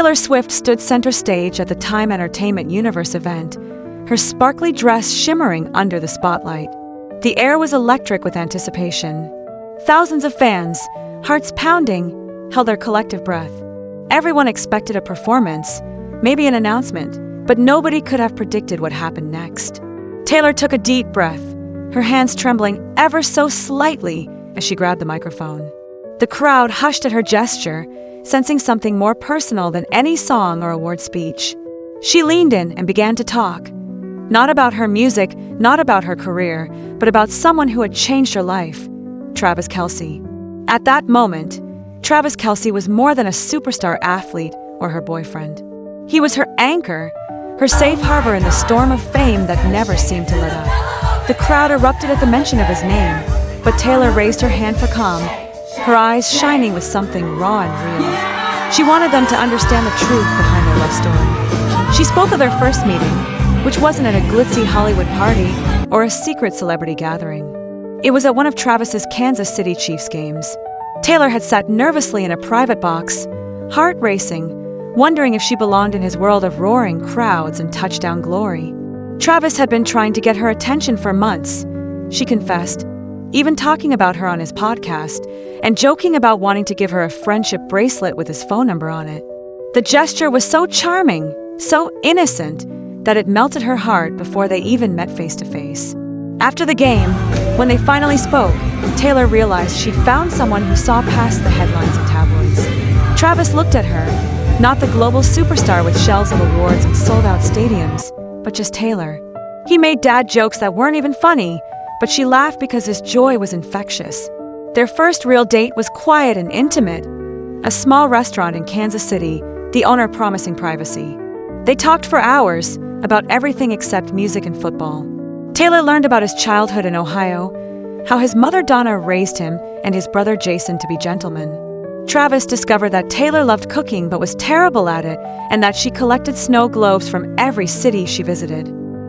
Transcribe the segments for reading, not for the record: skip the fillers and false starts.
Taylor Swift stood center stage at the Time Entertainment Universe event, her sparkly dress shimmering under the spotlight. The air was electric with anticipation. Thousands of fans, hearts pounding, held their collective breath. Everyone expected a performance, maybe an announcement, but nobody could have predicted what happened next. Taylor took a deep breath, her hands trembling ever so slightly as she grabbed the microphone. The crowd hushed at her gesture, sensing something more personal than any song or award speech. She leaned in and began to talk. Not about her music, not about her career, but about someone who had changed her life, Travis Kelce. At that moment, Travis Kelce was more than a superstar athlete or her boyfriend. He was her anchor, her safe harbor in the storm of fame that never seemed to let up. The crowd erupted at the mention of his name, but Taylor raised her hand for calm, her eyes shining with something raw and real. She wanted them to understand the truth behind their love story. She spoke of their first meeting, which wasn't at a glitzy Hollywood party or a secret celebrity gathering. It was at one of Travis's Kansas City Chiefs games. Taylor had sat nervously in a private box, heart racing, wondering if she belonged in his world of roaring crowds and touchdown glory. Travis had been trying to get her attention for months, she confessed, even talking about her on his podcast and joking about wanting to give her a friendship bracelet with his phone number on it. The gesture was so charming, so innocent, that it melted her heart before they even met face to face. After the game, when they finally spoke, Taylor realized she'd found someone who saw past the headlines and tabloids. Travis looked at her, not the global superstar with shelves of awards and sold-out stadiums, but just Taylor. He made dad jokes that weren't even funny, but she laughed because his joy was infectious. Their first real date was quiet and intimate, a small restaurant in Kansas City, the owner promising privacy. They talked for hours about everything except music and football. Taylor learned about his childhood in Ohio, how his mother Donna raised him and his brother Jason to be gentlemen. Travis discovered that Taylor loved cooking but was terrible at it, and that she collected snow globes from every city she visited.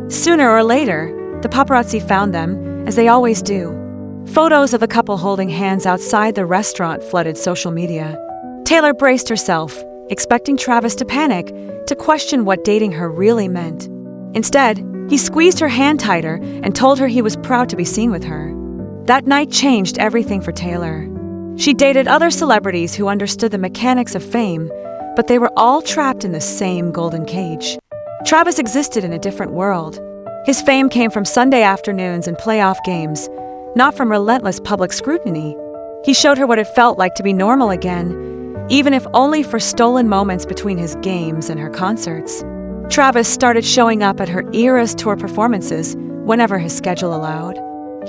Sooner or later, the paparazzi found them, as they always do. Photos of the couple holding hands outside the restaurant flooded social media. Taylor braced herself, expecting Travis to panic, to question what dating her really meant. Instead, he squeezed her hand tighter and told her he was proud to be seen with her. That night changed everything for Taylor. She dated other celebrities who understood the mechanics of fame, but they were all trapped in the same golden cage. Travis existed in a different world. His fame came from Sunday afternoons and playoff games, not from relentless public scrutiny. He showed her what it felt like to be normal again, even if only for stolen moments between his games and her concerts. Travis started showing up at her era's tour performances whenever his schedule allowed.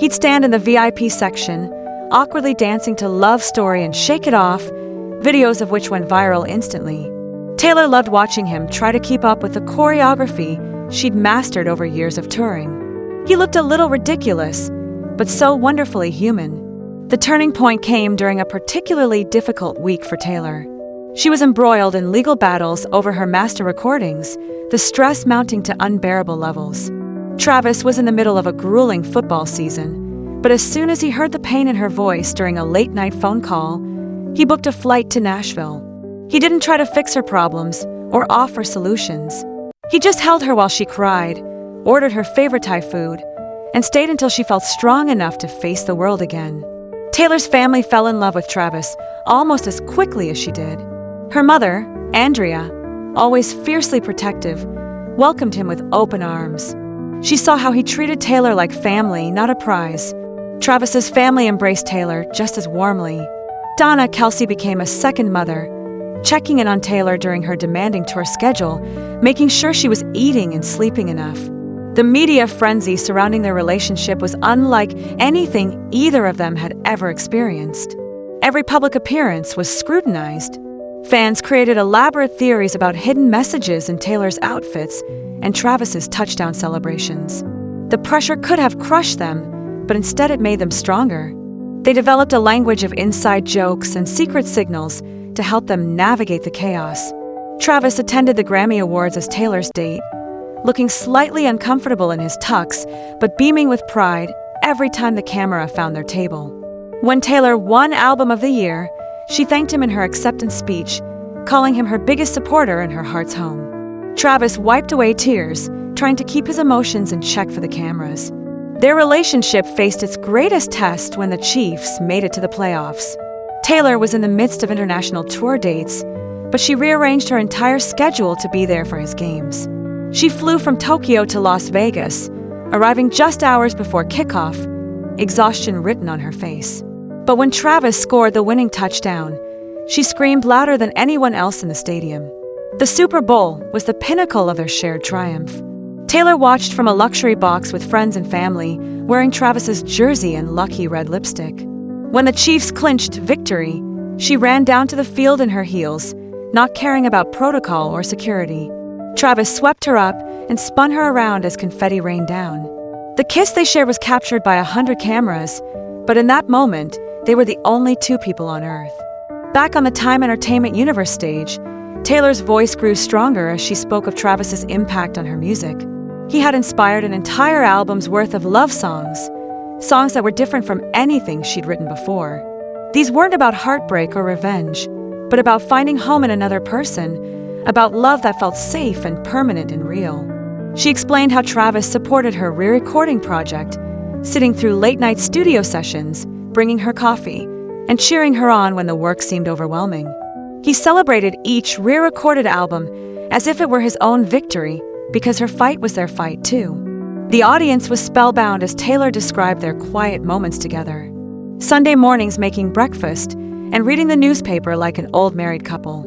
He'd stand in the VIP section, awkwardly dancing to Love Story and Shake It Off, videos of which went viral instantly. Taylor loved watching him try to keep up with the choreography she'd mastered over years of touring. He looked a little ridiculous, but so wonderfully human. The turning point came during a particularly difficult week for Taylor. She was embroiled in legal battles over her master recordings, the stress mounting to unbearable levels. Travis was in the middle of a grueling football season, but as soon as he heard the pain in her voice during a late-night phone call, he booked a flight to Nashville. He didn't try to fix her problems or offer solutions. He just held her while she cried, ordered her favorite Thai food, and stayed until she felt strong enough to face the world again. Taylor's family fell in love with Travis almost as quickly as she did. Her mother, Andrea, always fiercely protective, welcomed him with open arms. She saw how he treated Taylor like family, not a prize. Travis's family embraced Taylor just as warmly. Donna Kelce became a second mother, checking in on Taylor during her demanding tour schedule, making sure she was eating and sleeping enough. The media frenzy surrounding their relationship was unlike anything either of them had ever experienced. Every public appearance was scrutinized. Fans created elaborate theories about hidden messages in Taylor's outfits and Travis's touchdown celebrations. The pressure could have crushed them, but instead it made them stronger. They developed a language of inside jokes and secret signals to help them navigate the chaos. Travis attended the Grammy Awards as Taylor's date, looking slightly uncomfortable in his tux, but beaming with pride every time the camera found their table. When Taylor won Album of the Year, she thanked him in her acceptance speech, calling him her biggest supporter and her heart's home. Travis wiped away tears, trying to keep his emotions in check for the cameras. Their relationship faced its greatest test when the Chiefs made it to the playoffs. Taylor was in the midst of international tour dates, but she rearranged her entire schedule to be there for his games. She flew from Tokyo to Las Vegas, arriving just hours before kickoff, exhaustion written on her face. But when Travis scored the winning touchdown, she screamed louder than anyone else in the stadium. The Super Bowl was the pinnacle of their shared triumph. Taylor watched from a luxury box with friends and family, wearing Travis's jersey and lucky red lipstick. When the Chiefs clinched victory, she ran down to the field in her heels, not caring about protocol or security. Travis swept her up and spun her around as confetti rained down. The kiss they shared was captured by 100 cameras, but in that moment, they were the only two people on Earth. Back on the Time Entertainment Universe stage, Taylor's voice grew stronger as she spoke of Travis's impact on her music. He had inspired an entire album's worth of love songs, songs that were different from anything she'd written before. These weren't about heartbreak or revenge, but about finding home in another person, about love that felt safe and permanent and real. She explained how Travis supported her re-recording project, sitting through late-night studio sessions, bringing her coffee, and cheering her on when the work seemed overwhelming. He celebrated each re-recorded album as if it were his own victory, because her fight was their fight too. The audience was spellbound as Taylor described their quiet moments together. Sunday mornings making breakfast and reading the newspaper like an old married couple.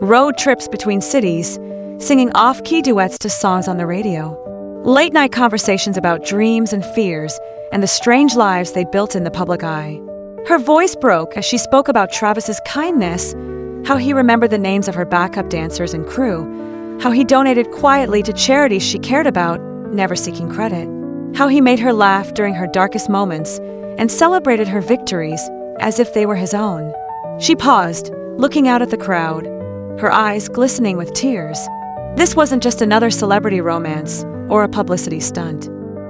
Road trips between cities, singing off-key duets to songs on the radio. Late-night conversations about dreams and fears and the strange lives they built in the public eye. Her voice broke as she spoke about Travis's kindness, how he remembered the names of her backup dancers and crew, how he donated quietly to charities she cared about, never seeking credit, how he made her laugh during her darkest moments and celebrated her victories as if they were his own. She paused, looking out at the crowd, her eyes glistening with tears. This wasn't just another celebrity romance or a publicity stunt.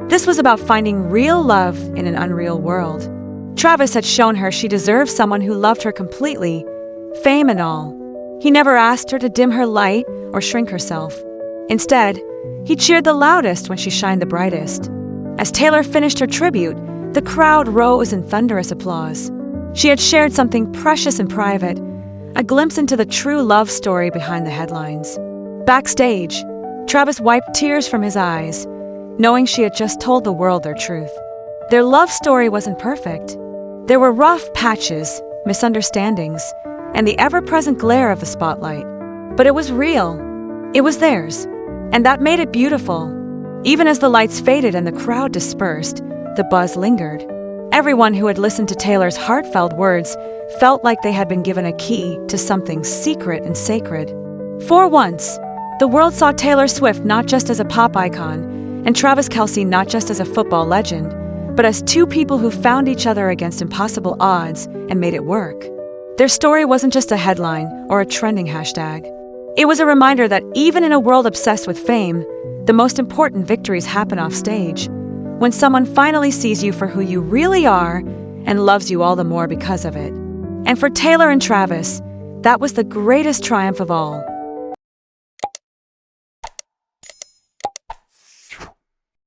This was about finding real love in an unreal world. Travis had shown her she deserved someone who loved her completely, fame and all. He never asked her to dim her light or shrink herself. Instead, he cheered the loudest when she shined the brightest. As Taylor finished her tribute, the crowd rose in thunderous applause. She had shared something precious and private, a glimpse into the true love story behind the headlines. Backstage, Travis wiped tears from his eyes, knowing she had just told the world their truth. Their love story wasn't perfect. There were rough patches, misunderstandings, and the ever-present glare of the spotlight. But it was real. It was theirs. And that made it beautiful. Even as the lights faded and the crowd dispersed, the buzz lingered. Everyone who had listened to Taylor's heartfelt words felt like they had been given a key to something secret and sacred. For once, the world saw Taylor Swift not just as a pop icon, and Travis Kelce not just as a football legend, but as two people who found each other against impossible odds and made it work. Their story wasn't just a headline or a trending hashtag. It was a reminder that even in a world obsessed with fame, the most important victories happen off stage, when someone finally sees you for who you really are and loves you all the more because of it. And for Taylor and Travis, that was the greatest triumph of all.